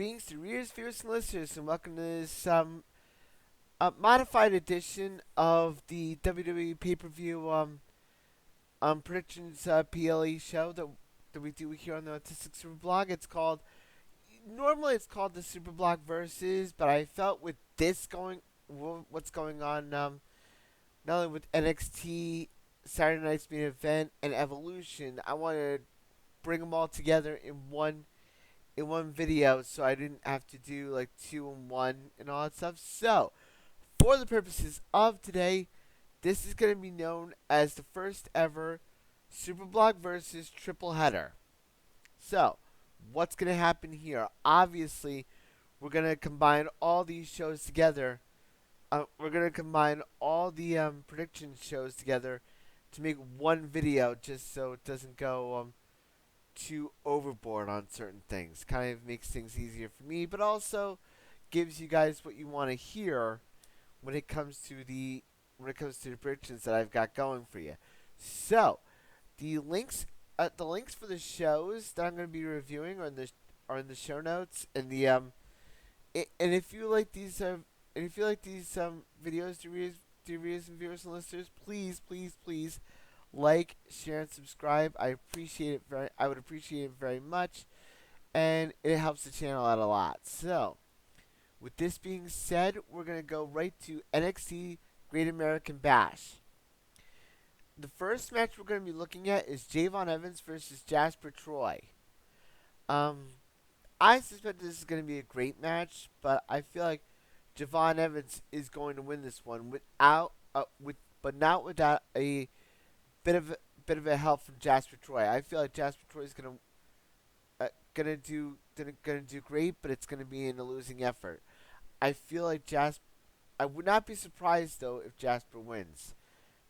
Greetings to readers, viewers, and listeners, and welcome to this modified edition of the WWE pay-per-view predictions PLE show that we do here on the Autistic Super Blog. Normally it's called the Super Blog Versus, but I felt with what's going on, not only with NXT, Saturday Night's Main Event, and Evolution, I want to bring them all together in one video, so I didn't have to do like two in one and all that stuff. So, for the purposes of today, this is going to be known as the first ever SuperBlog versus TripleHeader. So, what's going to happen here? Obviously, we're going to combine all these shows together. We're going to combine all the prediction shows together to make one video, just so it doesn't go too overboard on certain things. Kind of makes things easier for me, but also gives you guys what you want to hear when it comes to the predictions that I've got going for you. So the links for the shows that I'm going to be reviewing are in the show notes, and and if you like these videos, to readers and viewers and listeners, please like, share, and subscribe. I would appreciate it very much, and it helps the channel out a lot. So, with this being said, we're gonna go right to NXT Great American Bash. The first match we're gonna be looking at is Javon Evans versus Jasper Troy. Um, I suspect this is gonna be a great match, but I feel like Javon Evans is going to win this one but not without a bit of bit of a help from Jasper Troy. I feel like Jasper Troy is gonna do great, but it's gonna be in a losing effort. I feel like Jasper. I would not be surprised though if Jasper wins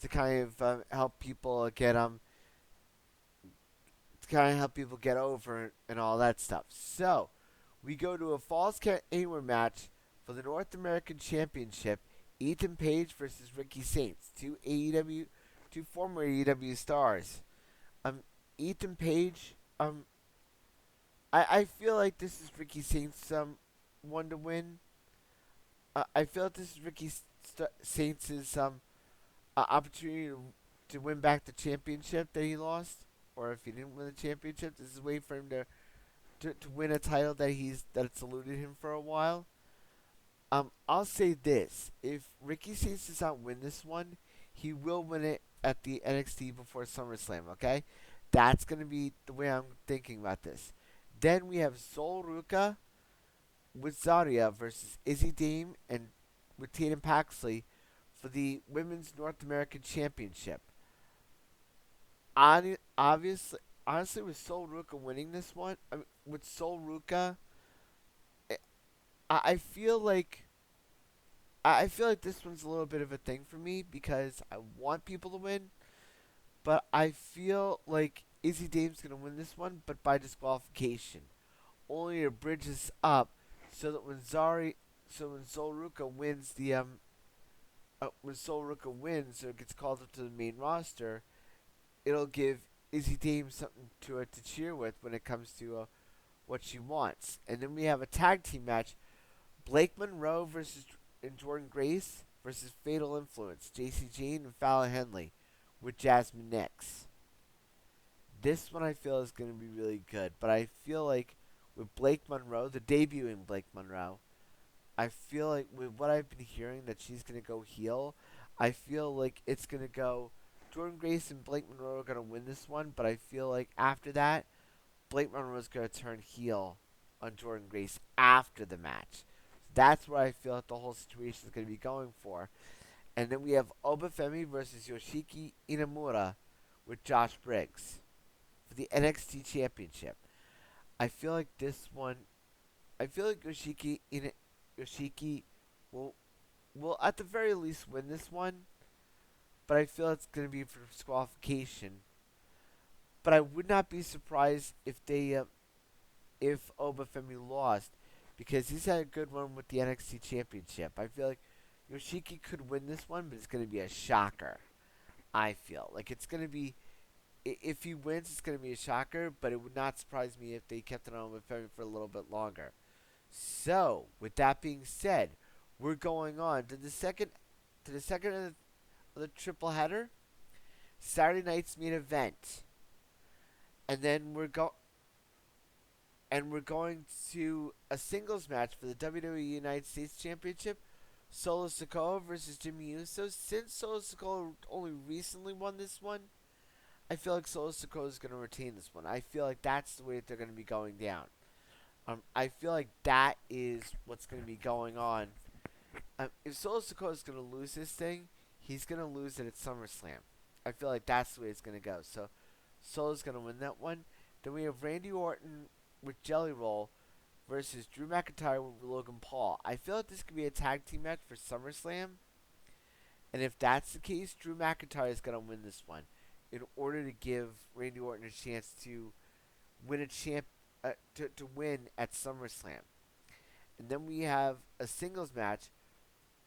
to kind of help people get over and all that stuff. So we go to a Falls Count Anywhere match for the North American Championship. Ethan Page versus Ricky Saints, two former AEW stars. Ethan Page. I feel like this is Ricky Saints' one to win. I feel like this is Saints' opportunity to win back the championship that he lost, or if he didn't win the championship, this is a way for him to win a title that's eluded him for a while. I'll say this: if Ricky Saints does not win this one, he will win it at the NXT before SummerSlam. Okay, that's gonna be the way I'm thinking about this. Then we have Sol Ruka with Zarya versus Izzy Dame and with Tatum Paxley for the Women's North American Championship. Honestly, with Sol Ruka winning this one, with Sol Ruka, eh, I feel like this one's a little bit of a thing for me because I want people to win, but I feel like Izzy Dame's gonna win this one, but by disqualification, only to bridge this up so that when Sol Ruka wins or gets called up to the main roster, it'll give Izzy Dame something to cheer with when it comes to what she wants. And then we have a tag team match: Blake Monroe versus and Jordan Grace versus Fatal Influence, JC Jane and Fallon Henley with Jasmine Nix. This one I feel is going to be really good, but I feel like with Blake Monroe, the debuting Blake Monroe, I feel like with what I've been hearing that she's going to go heel, I feel like it's going to go Jordan Grace and Blake Monroe are going to win this one, but I feel like after that, Blake Monroe is going to turn heel on Jordan Grace after the match. That's where I feel like the whole situation is going to be going for. And then we have Obafemi versus Yoshiki Inamura with Josh Briggs for the NXT Championship. I feel like this one. I feel like Yoshiki will at the very least win this one, but I feel it's going to be for disqualification. But I would not be surprised if Obafemi lost, because he's had a good run with the NXT Championship. I feel like Yoshiki could win this one, but it's going to be a shocker. I feel like it's going to be, if he wins, it's going to be a shocker, but it would not surprise me if they kept it on with Femi for a little bit longer. So, with that being said, we're going on to the second of the triple header, Saturday night's main event, and then we're going to a singles match for the WWE United States Championship. Solo Sikoa versus Jimmy Uso. Since Solo Sikoa only recently won this one, I feel like Solo Sikoa is going to retain this one. I feel like that's the way that they're going to be going down. I feel like that is what's going to be going on. If Solo Sikoa is going to lose this thing, he's going to lose it at SummerSlam. I feel like that's the way it's going to go. So Solo's going to win that one. Then we have Randy Orton with Jelly Roll versus Drew McIntyre with Logan Paul. I feel like this could be a tag team match for SummerSlam. And if that's the case, Drew McIntyre is going to win this one in order to give Randy Orton a chance to win to win at SummerSlam. And then we have a singles match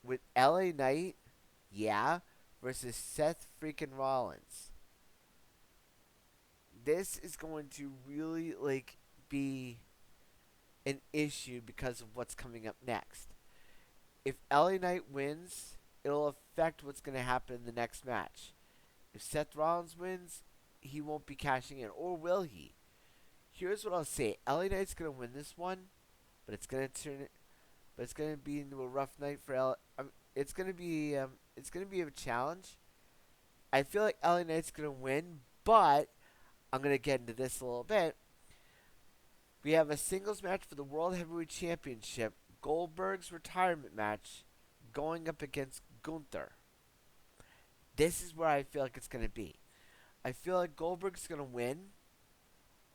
with LA Knight, versus Seth freaking Rollins. This is going to really be an issue because of what's coming up next. If LA Knight wins, it'll affect what's going to happen in the next match. If Seth Rollins wins, he won't be cashing in, or will he? Here's what I'll say: LA Knight's going to win this one, but it's going to be into a rough night for it's going to be a challenge. I feel like LA Knight's going to win, but I'm going to get into this a little bit. We have a singles match for the World Heavyweight Championship, Goldberg's retirement match, going up against Gunther. This is where I feel like it's going to be. I feel like Goldberg's going to win,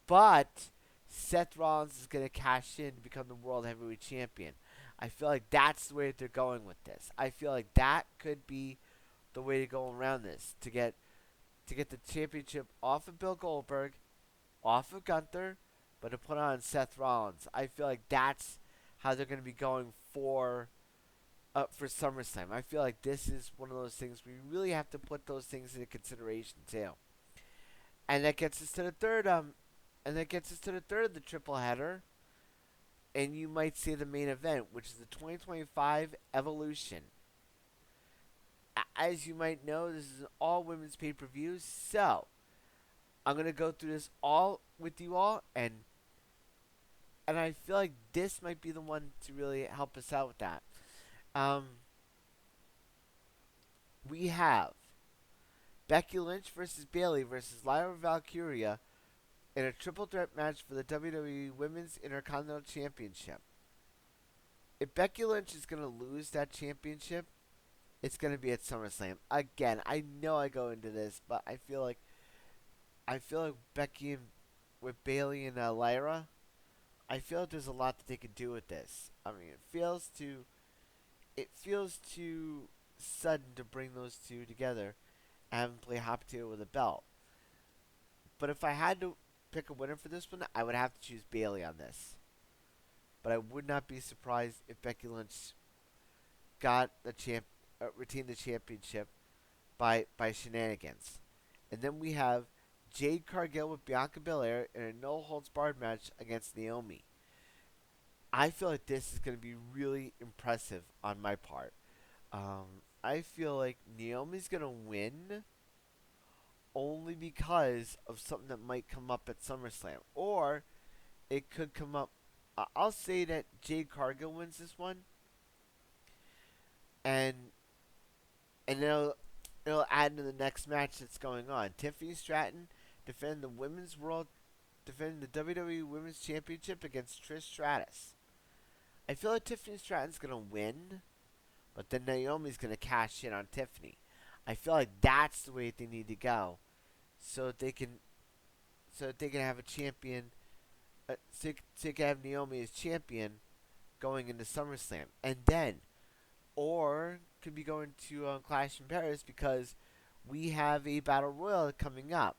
but Seth Rollins is going to cash in to become the World Heavyweight Champion. I feel like that's the way that they're going with this. I feel like that could be the way to go around this, to get the championship off of Bill Goldberg, off of Gunther, but to put on Seth Rollins. I feel like that's how they're going to be going for SummerSlam. I feel like this is one of those things where you really have to put those things into consideration too. And that gets us to the third of the triple header. And you might say the main event, which is the 2025 Evolution. As you might know, this is an all-women's pay-per-view, so I'm going to go through this all with you all, and I feel like this might be the one to really help us out with that. We have Becky Lynch versus Bayley versus Lyra Valkyria in a triple threat match for the WWE Women's Intercontinental Championship. If Becky Lynch is going to lose that championship, it's going to be at SummerSlam. Again, I know I go into this, but I feel like Becky with Bayley and Lyra, I feel like there's a lot that they could do with this. I mean, it feels too sudden to bring those two together and have them play hot potato with a belt. But if I had to pick a winner for this one, I would have to choose Bayley on this. But I would not be surprised if Becky Lynch retained the championship by shenanigans. And then we have Jade Cargill with Bianca Belair in a no-holds-barred match against Naomi. I feel like this is going to be really impressive on my part. I feel like Naomi's going to win only because of something that might come up at SummerSlam. Or it could come up. I'll say that Jade Cargill wins this one. And it'll add into the next match that's going on. Tiffany Stratton defending the WWE Women's Championship against Trish Stratus. I feel like Tiffany Stratton's going to win, but then Naomi's going to cash in on Tiffany. I feel like that's the way they need to go, so that they can have a champion, so they can have Naomi as champion going into SummerSlam, and then, or could be going to Clash in Paris, because we have a Battle Royal coming up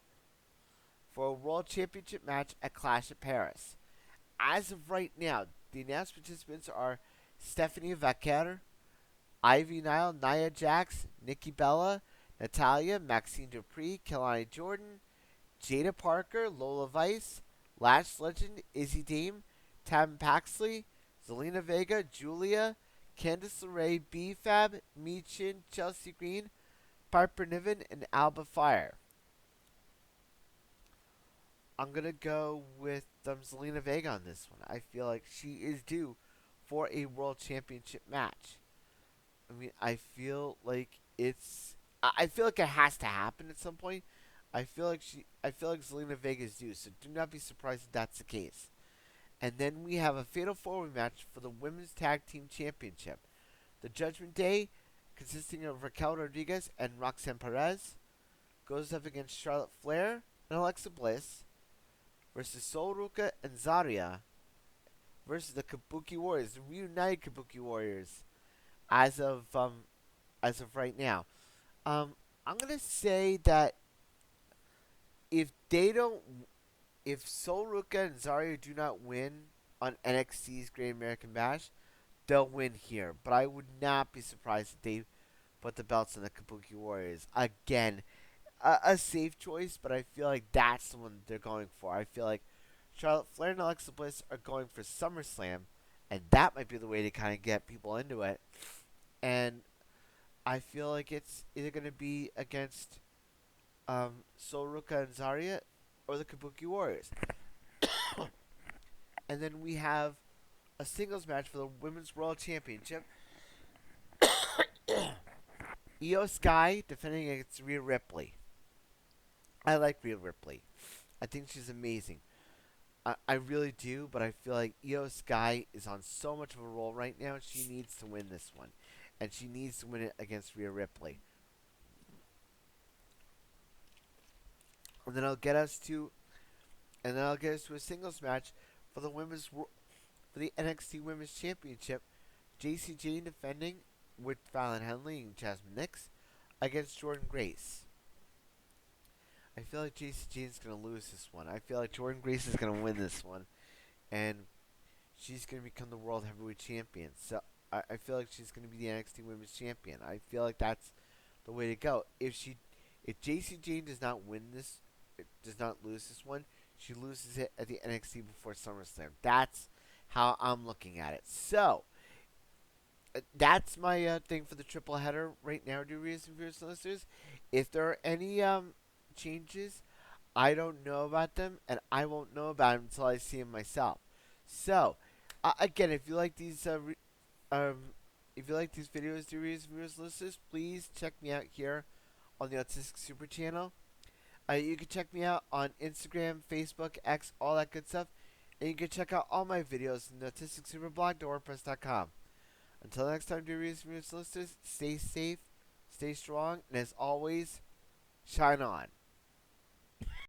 for a World Championship match at Clash of Paris. As of right now, the announced participants are Stephanie Vaquer, Ivy Nile, Nia Jax, Nikki Bella, Natalia, Maxine Dupree, Kelani Jordan, Jada Parker, Lola Vice, Lash Legend, Izzy Dame, Tam Paxley, Zelina Vega, Julia, Candice LeRae, B-Fab, Michin, Chelsea Green, Piper Niven, and Alba Fire. I'm going to go with Zelina Vega on this one. I feel like she is due for a World Championship match. I mean, I feel like I feel like it has to happen at some point. I feel like Zelina Vega is due, so do not be surprised if that's the case. And then we have a Fatal 4-Way match for the Women's Tag Team Championship. The Judgment Day, consisting of Raquel Rodriguez and Roxanne Perez, goes up against Charlotte Flair and Alexa Bliss versus Sol Ruka and Zarya versus the Kabuki Warriors, the reunited Kabuki Warriors, as of right now. I'm gonna say that if they don't, if Sol Ruka and Zarya do not win on NXT's Great American Bash, they'll win here. But I would not be surprised if they put the belts on the Kabuki Warriors again. A safe choice, but I feel like that's the one they're going for. I feel like Charlotte Flair and Alexa Bliss are going for SummerSlam, and that might be the way to kind of get people into it. And I feel like it's either going to be against Sol Ruka and Zarya or the Kabuki Warriors. And then we have a singles match for the Women's World Championship. Io Sky defending against Rhea Ripley. I like Rhea Ripley. I think she's amazing. I really do, but I feel like Io Sky is on so much of a roll right now. She needs to win this one. And she needs to win it against Rhea Ripley. And then I'll get us to a singles match for the NXT Women's Championship. JC Jane defending with Fallon Henley and Jasmine Nix against Jordan Grace. I feel like JC Jane's going to lose this one. I feel like Jordan Grace is going to win this one. And she's going to become the World Heavyweight Champion. So I feel like she's going to be the NXT Women's Champion. I feel like that's the way to go. If JC Jane does not lose this one, she loses it at the NXT before SummerSlam. That's how I'm looking at it. So, that's my thing for the triple header right now, dear readers and viewers and listeners. If there are any changes, I don't know about them, and I won't know about them until I see them myself. So, again, if you like these videos, dear readers and viewers and listeners, please check me out here on the Autistic Super channel. You can check me out on Instagram, Facebook, X, all that good stuff. And you can check out all my videos on the Autistic Super blog, WordPress.com. Until next time, dear readers and listeners, stay safe, stay strong, and as always, shine on.